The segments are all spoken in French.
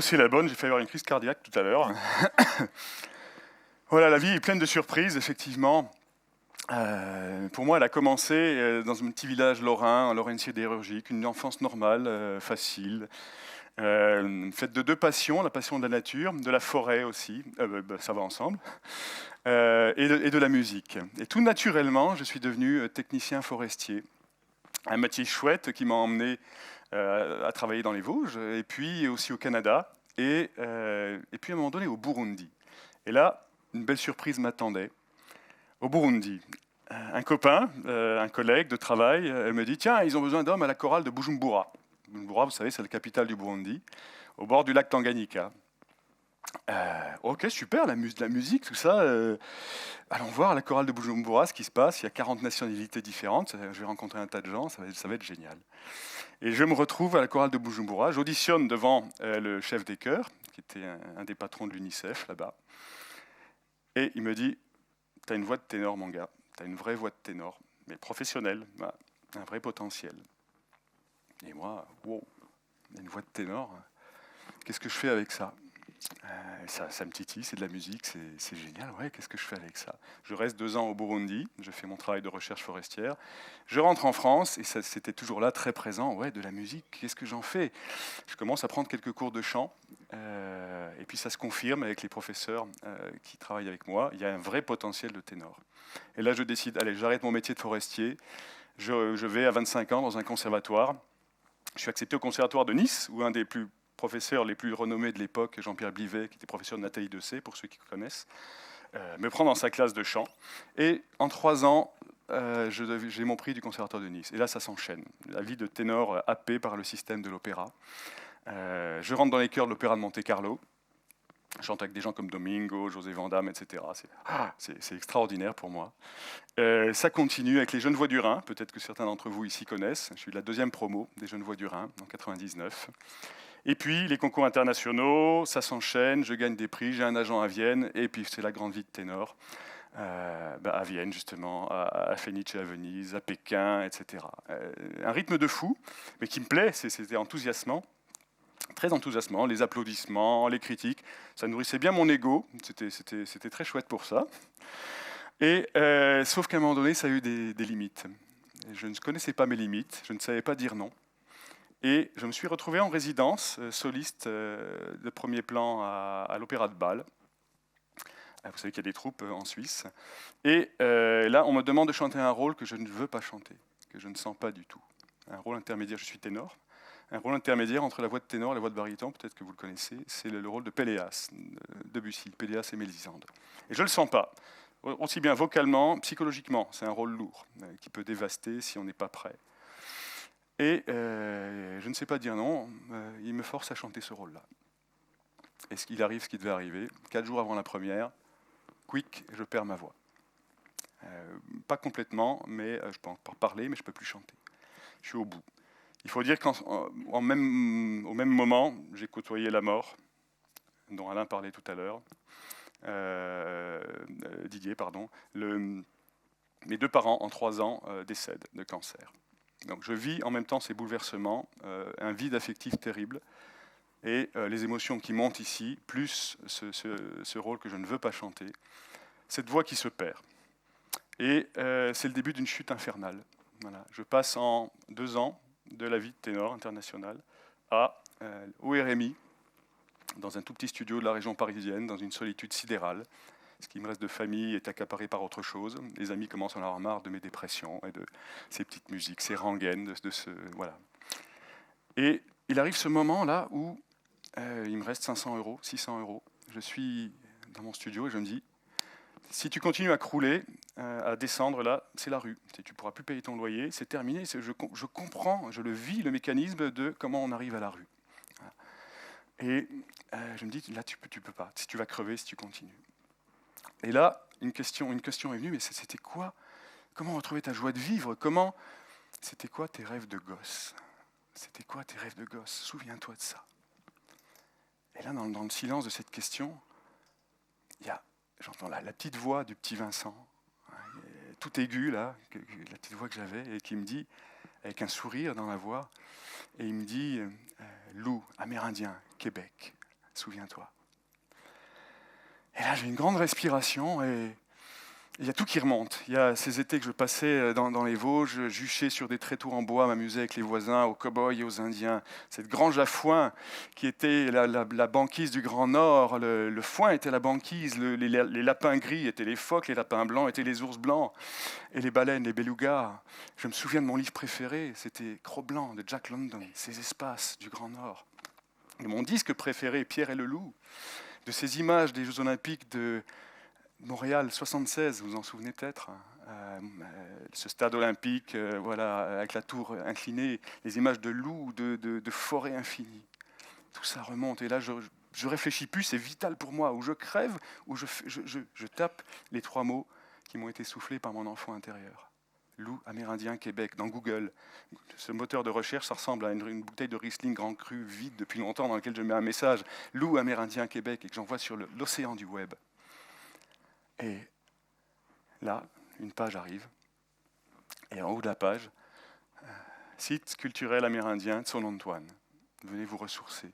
fois c'est la bonne, j'ai failli avoir une crise cardiaque tout à l'heure. Voilà, la vie est pleine de surprises, effectivement. Pour moi, elle a commencé dans un petit village lorrain, en Lorraine sidérurgique, une enfance normale, facile, faite de deux passions, la passion de la nature, de la forêt aussi, ça va ensemble, et de la musique. Et tout naturellement, je suis devenu technicien forestier. Un métier chouette qui m'a emmené à travailler dans les Vosges, et puis aussi au Canada, et puis à un moment donné au Burundi. Et là, une belle surprise m'attendait. Au Burundi, un copain, un collègue de travail, me dit « Tiens, ils ont besoin d'hommes à la chorale de Bujumbura ». Bujumbura, vous savez, c'est la capitale du Burundi, au bord du lac Tanganyika. Ok, super, la musique, tout ça. Allons voir à la chorale de Bujumbura ce qui se passe. Il y a 40 nationalités différentes. Je vais rencontrer un tas de gens, ça va être génial. Et je me retrouve à la chorale de Bujumbura. J'auditionne devant le chef des chœurs, qui était un des patrons de l'UNICEF là-bas. Et il me dit « T'as une voix de ténor, mon gars. T'as une vraie voix de ténor, mais professionnelle, un vrai potentiel. » Et moi, wow, une voix de ténor, qu'est-ce que je fais avec ça ? Ça me titille, c'est de la musique, c'est génial, ouais, qu'est-ce que je fais avec ça ? Je reste 2 ans au Burundi, je fais mon travail de recherche forestière, je rentre en France, et c'était toujours là, très présent, ouais, de la musique, qu'est-ce que j'en fais ? Je commence à prendre quelques cours de chant, et puis ça se confirme avec les professeurs qui travaillent avec moi, il y a un vrai potentiel de ténor. Et là je décide, allez, j'arrête mon métier de forestier, je vais à 25 ans dans un conservatoire, je suis accepté au conservatoire de Nice, où un des professeurs les plus renommés de l'époque, Jean-Pierre Blivet, qui était professeur de Nathalie Dessay, pour ceux qui connaissent, me prend dans sa classe de chant. Et en 3 ans, j'ai mon prix du conservatoire de Nice. Et là, ça s'enchaîne. La vie de ténor happée par le système de l'opéra. Je rentre dans les chœurs de l'opéra de Monte-Carlo. Je chante avec des gens comme Domingo, José Vandame, etc. C'est extraordinaire pour moi. Ça continue avec les Jeunes Voix du Rhin. Peut-être que certains d'entre vous ici connaissent. Je suis de la 2e promo des Jeunes Voix du Rhin, en 99. Et puis, les concours internationaux, ça s'enchaîne, je gagne des prix, j'ai un agent à Vienne, et puis c'est la grande vie de ténor, à Vienne justement, à Fenice à Venise, à Pékin, etc. Un rythme de fou, mais qui me plaît, c'était enthousiasmant, très enthousiasmant, les applaudissements, les critiques, ça nourrissait bien mon ego, c'était très chouette pour ça. Et sauf qu'à un moment donné, ça a eu des limites. Je ne connaissais pas mes limites, je ne savais pas dire non. Et je me suis retrouvé en résidence, soliste de premier plan à l'Opéra de Bâle. Vous savez qu'il y a des troupes en Suisse. Et là, on me demande de chanter un rôle que je ne veux pas chanter, que je ne sens pas du tout. Un rôle intermédiaire, je suis ténor. Un rôle intermédiaire entre la voix de ténor et la voix de baryton, peut-être que vous le connaissez, c'est le rôle de Péléas, de Debussy, Péléas et Mélisande. Et je ne le sens pas, aussi bien vocalement, psychologiquement. C'est un rôle lourd, qui peut dévaster si on n'est pas prêt. Et je ne sais pas dire non, il me force à chanter ce rôle-là. Et il arrive ce qui devait arriver. 4 jours avant la première, quick, je perds ma voix. Pas complètement, mais je peux encore parler, mais je ne peux plus chanter. Je suis au bout. Il faut dire qu'au même moment, j'ai côtoyé la mort, dont Alain parlait tout à l'heure. Didier, pardon. Mes 2 parents, en 3 ans, décèdent de cancer. Donc je vis en même temps ces bouleversements, un vide affectif terrible, et les émotions qui montent ici, plus ce rôle que je ne veux pas chanter, cette voix qui se perd. Et c'est le début d'une chute infernale. Voilà. Je passe en 2 ans de la vie de ténor international au RMI, dans un tout petit studio de la région parisienne, dans une solitude sidérale. Ce qui me reste de famille est accaparé par autre chose. Les amis commencent à en avoir marre de mes dépressions et de ces petites musiques, ces rengaines, voilà. Et il arrive ce moment-là où il me reste 500 €, 600 €. Je suis dans mon studio et je me dis, si tu continues à crouler, à descendre là, c'est la rue. Tu ne pourras plus payer ton loyer, c'est terminé. Je comprends, je le vis, le mécanisme de comment on arrive à la rue. Voilà. Et je me dis, là, tu peux pas. Si tu vas crever, si tu continues. Et là, une question est venue, mais c'était quoi ? Comment retrouver ta joie de vivre ? C'était quoi tes rêves de gosse ? C'était quoi tes rêves de gosse ? Souviens-toi de ça. Et là, dans le silence de cette question, j'entends la petite voix du petit Vincent, tout aigu, là, la petite voix que j'avais, et qui me dit, avec un sourire dans la voix, et il me dit, loup, amérindien, Québec, souviens-toi. Et là, j'ai une grande respiration et il y a tout qui remonte. Il y a ces étés que je passais dans les Vosges, juchais sur des tréteaux en bois, m'amusais avec les voisins, aux cow-boys et aux Indiens. Cette grange à foin qui était la banquise du Grand Nord. Le foin était la banquise, les lapins gris étaient les phoques, les lapins blancs étaient les ours blancs, et les baleines, les belugas. Je me souviens de mon livre préféré, c'était Cro-Blanc de Jack London, Ces espaces du Grand Nord. Et mon disque préféré, Pierre et le loup, de ces images des Jeux Olympiques de Montréal 76, vous vous en souvenez peut-être, ce stade olympique, voilà, avec la tour inclinée, les images de loups, de forêt infinie. Tout ça remonte. Et là, je réfléchis plus, c'est vital pour moi. Ou je crève, ou je tape les 3 mots qui m'ont été soufflés par mon enfant intérieur. Loup, amérindien, Québec, dans Google. Ce moteur de recherche, ça ressemble à une bouteille de Riesling Grand Cru vide depuis longtemps dans laquelle je mets un message. Loup, amérindien, Québec, et que j'envoie sur l'océan du web. Et là, une page arrive, et en haut de la page, site culturel amérindien de Son-Antoine. Venez vous ressourcer,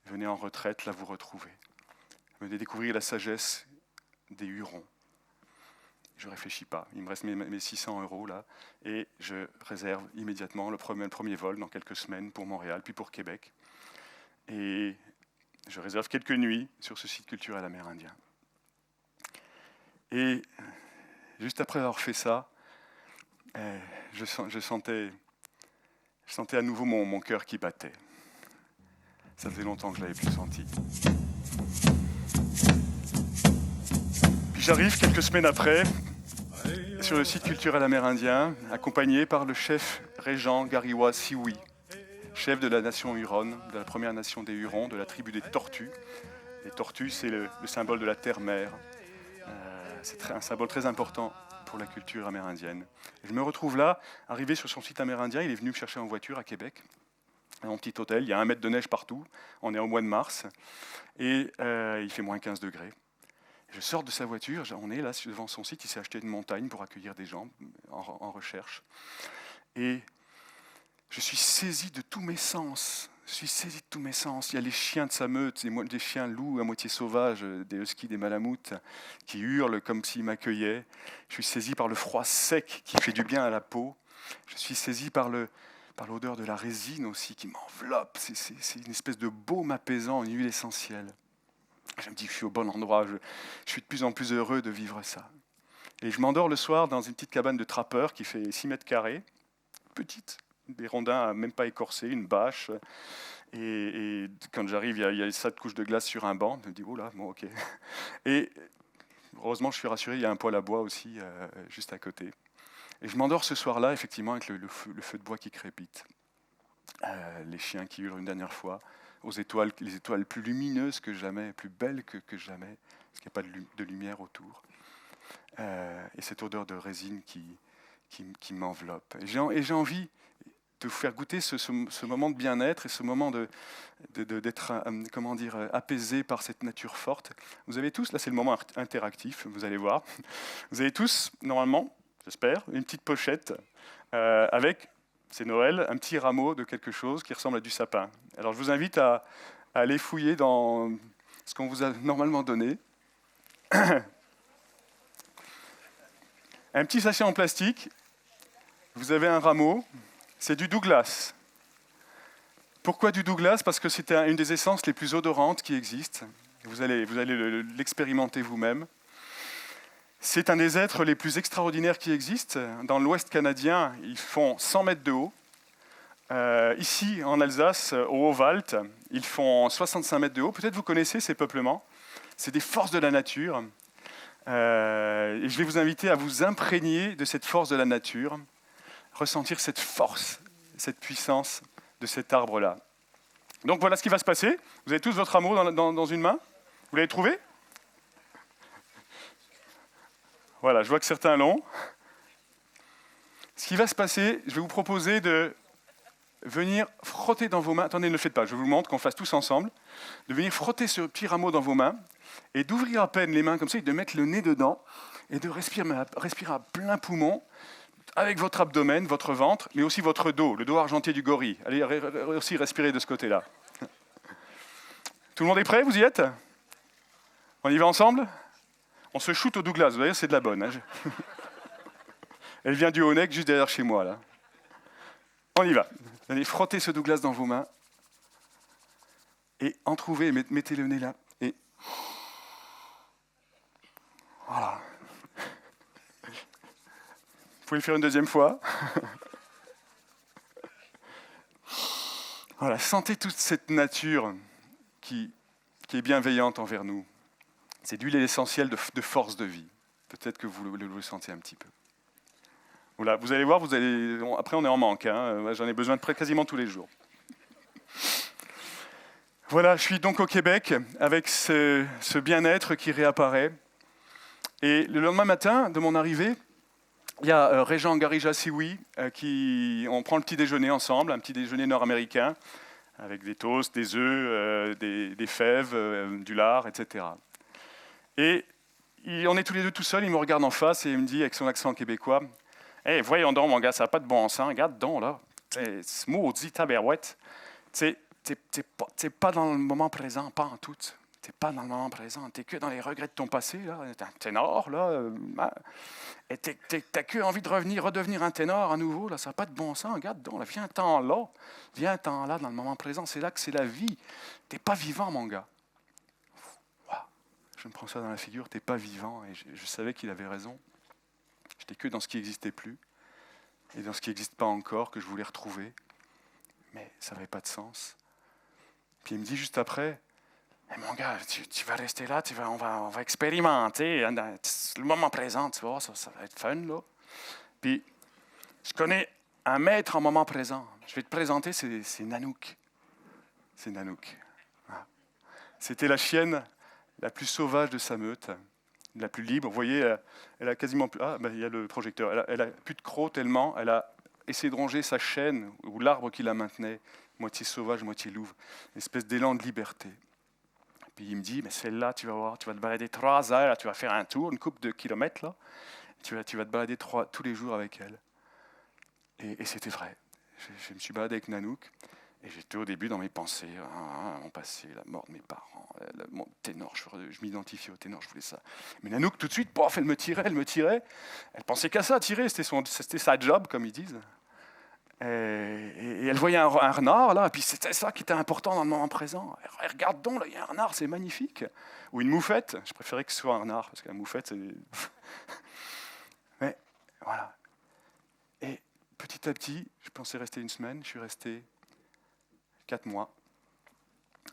venez en retraite, là vous retrouver. Venez découvrir la sagesse des Hurons. Je ne réfléchis pas, il me reste mes 600 € là, et je réserve immédiatement le premier vol dans quelques semaines pour Montréal, puis pour Québec. Et je réserve quelques nuits sur ce site culturel amérindien. Et juste après avoir fait ça, je sentais à nouveau mon cœur qui battait. Ça faisait longtemps que je ne l'avais plus senti. Puis j'arrive quelques semaines après sur le site culturel amérindien, accompagné par le chef régent Gariwa Siwi, chef de la nation Huron, de la première nation des Hurons, de la tribu des Tortues. Les tortues, c'est le symbole de la terre-mère. C'est un symbole très important pour la culture amérindienne. Et je me retrouve là, arrivé sur son site amérindien. Il est venu me chercher en voiture à Québec, à mon petit hôtel. Il y a 1 mètre de neige partout. On est au mois de mars. Et il fait moins 15 degrés. Je sors de sa voiture. On est là devant son site. Il s'est acheté une montagne pour accueillir des gens en recherche. Et je suis saisi de tous mes sens. Il y a les chiens de sa meute, des chiens loups à moitié sauvages, des huskies, des malamutes, qui hurlent comme s'ils m'accueillaient. Je suis saisi par le froid sec qui fait du bien à la peau. Je suis saisi par l'odeur de la résine aussi qui m'enveloppe. C'est une espèce de baume apaisant, une huile essentielle. Je me dis que je suis au bon endroit. Je suis de plus en plus heureux de vivre ça. Et je m'endors le soir dans une petite cabane de trappeur qui fait 6 mètres carrés, petite. Des rondins même pas écorcés, une bâche. Et quand j'arrive, il y a 7 couches de glace sur un banc. Je me dis, oh là, bon, ok. Et heureusement, je suis rassuré, il y a un poêle à bois aussi juste à côté. Et je m'endors ce soir-là, effectivement, avec le feu de bois qui crépite. Les chiens qui hurlent une dernière fois, les étoiles plus lumineuses que jamais, plus belles que jamais, parce qu'il n'y a pas de lumière autour. Et cette odeur de résine qui m'enveloppe. Et j'ai envie de vous faire goûter ce moment de bien-être et ce moment d'être apaisé par cette nature forte. Vous avez tous, là c'est le moment interactif, vous allez voir, vous avez tous, normalement, j'espère, une petite pochette avec, c'est Noël, un petit rameau de quelque chose qui ressemble à du sapin. Alors je vous invite à aller fouiller dans ce qu'on vous a normalement donné. Un petit sachet en plastique, vous avez un rameau. C'est du Douglas. Pourquoi du Douglas? Parce que c'est une des essences les plus odorantes qui existent. Vous allez l'expérimenter vous-même. C'est un des êtres les plus extraordinaires qui existent. Dans l'Ouest canadien, ils font 100 mètres de haut. Ici, en Alsace, au Haut-Valdt, ils font 65 mètres de haut. Peut-être vous connaissez ces peuplements. C'est des forces de la nature. Et je vais vous inviter à vous imprégner de cette force de la nature, ressentir cette force, cette puissance de cet arbre-là. Donc voilà ce qui va se passer. Vous avez tous votre rameau dans une main. Vous l'avez trouvé? Voilà, je vois que certains l'ont. Ce qui va se passer, je vais vous proposer de venir frotter dans vos mains. Attendez, ne le faites pas, je vous montre qu'on fasse tous ensemble. De venir frotter ce petit rameau dans vos mains et d'ouvrir à peine les mains comme ça et de mettre le nez dedans et de respirer à plein poumon avec votre abdomen, votre ventre, mais aussi votre dos, le dos argenté du gorille. Allez aussi respirer de ce côté-là. Tout le monde est prêt? Vous y êtes? On y va ensemble? On se shoot au Douglas, vous voyez, c'est de la bonne. Hein. Elle vient du Honeck, juste derrière chez moi, là. On y va. Allez, frottez ce Douglas dans vos mains. Et entrouvez, mettez le nez là. Et voilà. Vous pouvez le faire une deuxième fois. Voilà, sentez toute cette nature qui est bienveillante envers nous. C'est d'huile essentielle de force de vie. Peut-être que vous le sentez un petit peu. Voilà, vous allez voir, après on est en manque. Hein. J'en ai besoin de près quasiment tous les jours. Voilà, je suis donc au Québec avec ce bien-être qui réapparaît. Et le lendemain matin de mon arrivée, il y a Régent Garija-Siwi on prend le petit déjeuner ensemble, un petit déjeuner nord-américain, avec des toasts, des œufs, des fèves, du lard, etc. Et on est tous les deux tout seuls, il me regarde en face et il me dit avec son accent québécois, « Hey, voyons donc mon gars, ça n'a pas de bon sens, regarde donc là, c'est maudit tabarouette, t'es pas dans le moment présent, pas en tout. T'es pas dans le moment présent, t'es que dans les regrets de ton passé, là. T'es un ténor, là. Et t'as que envie de redevenir un ténor à nouveau, là. Ça n'a pas de bon sens, regarde donc, là. Viens-t'en là, dans le moment présent. C'est là que c'est la vie. T'es pas vivant, mon gars. Wow. Je me prends ça dans la figure, t'es pas vivant. Et je savais qu'il avait raison. J'étais que dans ce qui n'existait plus. Et dans ce qui n'existe pas encore, que je voulais retrouver. Mais ça n'avait pas de sens. Puis il me dit juste après, hey, mon gars, tu vas rester là, on va expérimenter. Le moment présent, tu vois, ça va être fun, là. Puis, je connais un maître en moment présent. Je vais te présenter, c'est Nanook. C'est Nanook. Ah. C'était la chienne la plus sauvage de sa meute, la plus libre. Vous voyez, elle a quasiment plus... Ah, ben, il y a le projecteur. Elle a plus de crocs tellement, elle a essayé de ronger sa chaîne, ou l'arbre qui la maintenait, moitié sauvage, moitié louve. Une espèce d'élan de liberté. Puis il me dit, mais celle-là, tu vas voir, tu vas te balader 3 heures, tu vas faire un tour, une couple de kilomètres, là. Tu vas te balader tous les jours avec elle. Et c'était vrai. Je me suis baladé avec Nanook, et j'étais au début dans mes pensées, mon passé, la mort de mes parents, mon ténor, je m'identifiais au ténor, je voulais ça. Mais Nanook, tout de suite, pof, elle me tirait. Elle pensait qu'à ça, tirer, c'était sa job, comme ils disent. Et elle voyait un renard, là, et puis c'était ça qui était important dans le moment présent. Et regarde donc, là, il y a un renard, c'est magnifique. Ou une moufette, je préférais que ce soit un renard, parce que la moufette, c'est... Mais voilà. Et petit à petit, je pensais rester 1 semaine, je suis resté 4 mois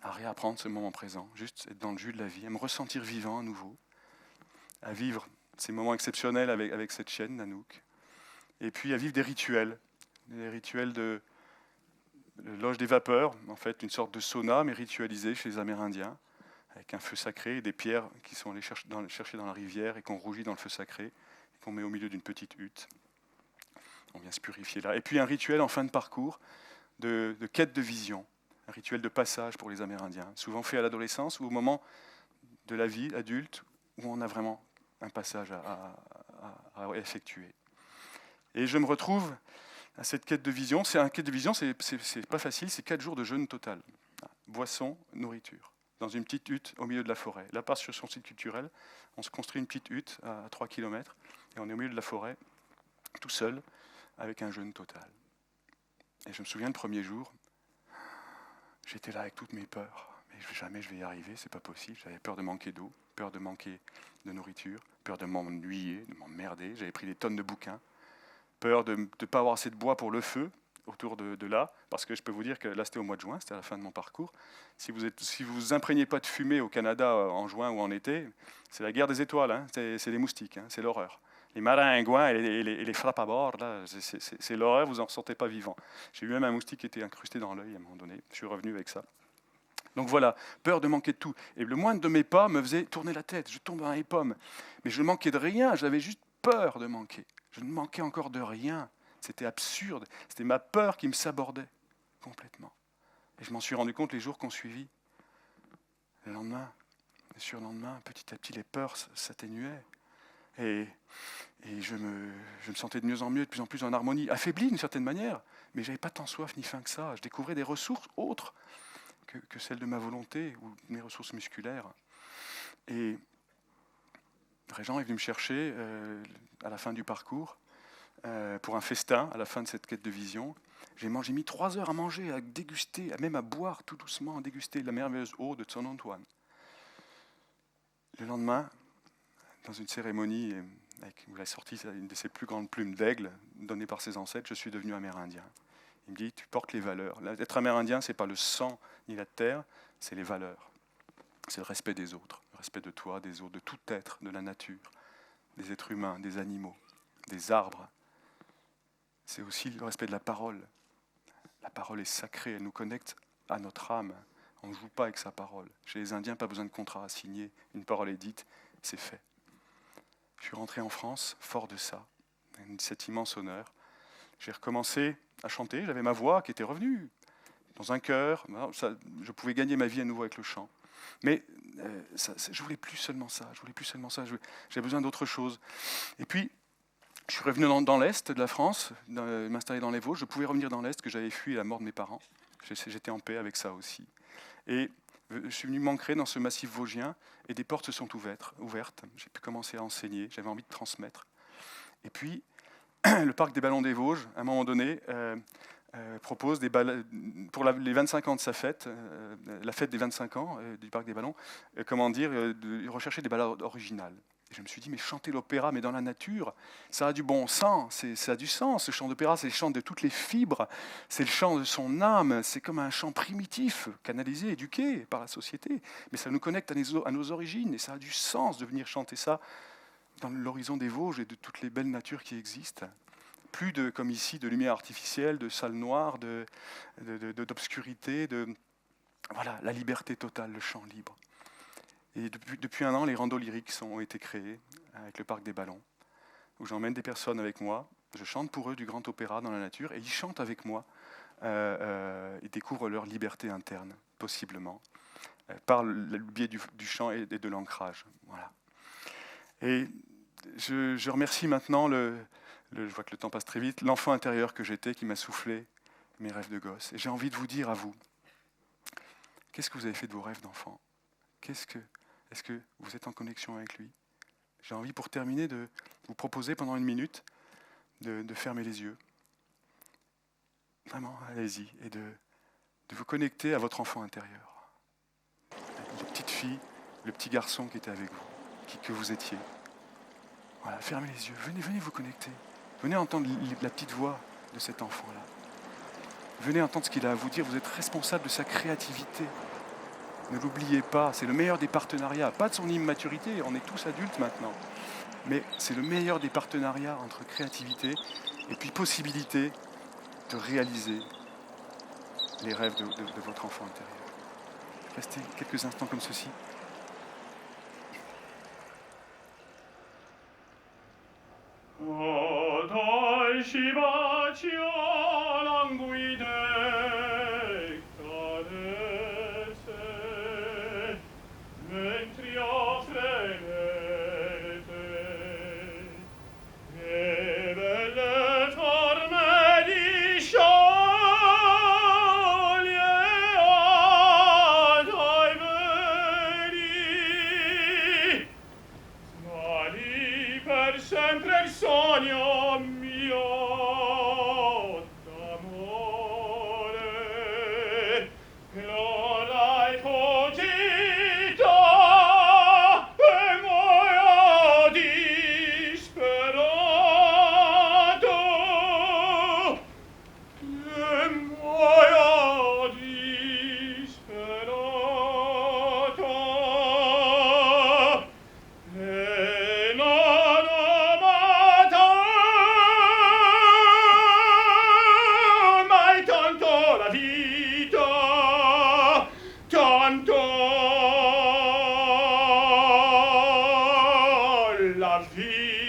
à réapprendre ce moment présent, juste être dans le jus de la vie, à me ressentir vivant à nouveau, à vivre ces moments exceptionnels avec cette chienne, Nanook, et puis à vivre des rituels de loge des vapeurs, en fait une sorte de sauna, mais ritualisé chez les Amérindiens, avec un feu sacré et des pierres qui sont allées chercher dans la rivière et qu'on rougit dans le feu sacré, et qu'on met au milieu d'une petite hutte. On vient se purifier là. Et puis un rituel en fin de parcours de quête de vision, un rituel de passage pour les Amérindiens, souvent fait à l'adolescence ou au moment de la vie adulte où on a vraiment un passage à effectuer. Et je me retrouve à cette quête de vision. Quête de vision, c'est pas facile, c'est 4 jours de jeûne total. Boisson, nourriture, dans une petite hutte au milieu de la forêt. Là, par sur son site culturel, on se construit une petite hutte à 3 km et on est au milieu de la forêt, tout seul, avec un jeûne total. Et je me souviens, le premier jour, j'étais là avec toutes mes peurs. Mais jamais je vais y arriver, c'est pas possible. J'avais peur de manquer d'eau, peur de manquer de nourriture, peur de m'ennuyer, de m'emmerder. J'avais pris des tonnes de bouquins. Peur de ne pas avoir assez de bois pour le feu autour de là, parce que je peux vous dire que là c'était au mois de juin, c'était à la fin de mon parcours. Si vous imprégnez pas de fumée au Canada en juin ou en été, c'est la guerre des étoiles, hein, c'est les moustiques, hein, c'est l'horreur. Les maringouins et les frappes à bord, là, c'est l'horreur, vous n'en sortez pas vivant. J'ai eu même un moustique qui était incrusté dans l'œil à un moment donné, je suis revenu avec ça. Donc voilà, peur de manquer de tout. Et le moindre de mes pas me faisait tourner la tête, je tombe dans les pommes. Mais je ne manquais de rien, j'avais juste peur de manquer. Je ne manquais encore de rien. C'était absurde. C'était ma peur qui me sabordait complètement. Et je m'en suis rendu compte les jours qu'on suivit. Le lendemain, le surlendemain, petit à petit, les peurs s'atténuaient. Et je me sentais de mieux en mieux, de plus en plus en harmonie, affaibli d'une certaine manière. Mais je n'avais pas tant soif ni faim que ça. Je découvrais des ressources autres que celle de ma volonté ou de mes ressources musculaires. Et Régent est venu me chercher à la fin du parcours pour un festin, à la fin de cette quête de vision. J'ai mis 3 heures à manger, à déguster, même à boire tout doucement, à déguster la merveilleuse eau de Son Antoine. Le lendemain, dans une cérémonie où il a sorti une de ses plus grandes plumes d'aigle données par ses ancêtres, je suis devenu amérindien. Il me dit, tu portes les valeurs. Être amérindien, ce n'est pas le sang ni la terre, c'est les valeurs. C'est le respect des autres, le respect de toi, des autres, de tout être, de la nature, des êtres humains, des animaux, des arbres. C'est aussi le respect de la parole. La parole est sacrée, elle nous connecte à notre âme. On ne joue pas avec sa parole. Chez les Indiens, pas besoin de contrat à signer. Une parole est dite, c'est fait. Je suis rentré en France, fort de ça, cet immense honneur. J'ai recommencé à chanter, j'avais ma voix qui était revenue dans un chœur. Je pouvais gagner ma vie à nouveau avec le chant. Mais je voulais plus seulement ça, j'avais besoin d'autre chose. Et puis, je suis revenu dans l'Est de la France, m'installer dans les Vosges. Je pouvais revenir dans l'Est, que j'avais fui la mort de mes parents. J'étais en paix avec ça aussi. Et je suis venu m'ancrer dans ce massif vosgien, et des portes se sont ouvertes. J'ai pu commencer à enseigner, j'avais envie de transmettre. Et puis, le parc des Ballons des Vosges, à un moment donné, propose pour les 25 ans de sa fête, la fête des 25 ans du parc des Ballons, de rechercher des ballades originales. Et je me suis dit, mais chanter l'opéra, mais dans la nature, ça a du bon sens, ça a du sens. Ce chant d'opéra, c'est le chant de toutes les fibres, c'est le chant de son âme, c'est comme un chant primitif, canalisé, éduqué par la société. Mais ça nous connecte à nos origines, et ça a du sens de venir chanter ça dans l'horizon des Vosges et de toutes les belles natures qui existent. Plus comme ici, de lumière artificielle, de salles noires, d'obscurité, voilà, la liberté totale, le chant libre. Et depuis 1 an, les randos lyriques ont été créés avec le Parc des Ballons, où j'emmène des personnes avec moi, je chante pour eux du grand opéra dans la nature, et ils chantent avec moi, ils découvrent leur liberté interne, possiblement, par le biais du chant et de l'ancrage. Voilà. Et je remercie maintenant, je vois que le temps passe très vite, l'enfant intérieur que j'étais qui m'a soufflé mes rêves de gosse. Et j'ai envie de vous dire à vous, qu'est-ce que vous avez fait de vos rêves d'enfant ? Est-ce que vous êtes en connexion avec lui ? J'ai envie, pour terminer, de vous proposer pendant 1 minute de fermer les yeux. Vraiment, allez-y. Et de vous connecter à votre enfant intérieur. La petite fille, le petit garçon qui était avec vous, que vous étiez. Voilà, fermez les yeux. Venez vous connecter. Venez entendre la petite voix de cet enfant-là. Venez entendre ce qu'il a à vous dire. Vous êtes responsable de sa créativité. Ne l'oubliez pas, c'est le meilleur des partenariats. Pas de son immaturité, on est tous adultes maintenant. Mais c'est le meilleur des partenariats entre créativité et puis possibilité de réaliser les rêves de votre enfant intérieur. Restez quelques instants comme ceci. La vie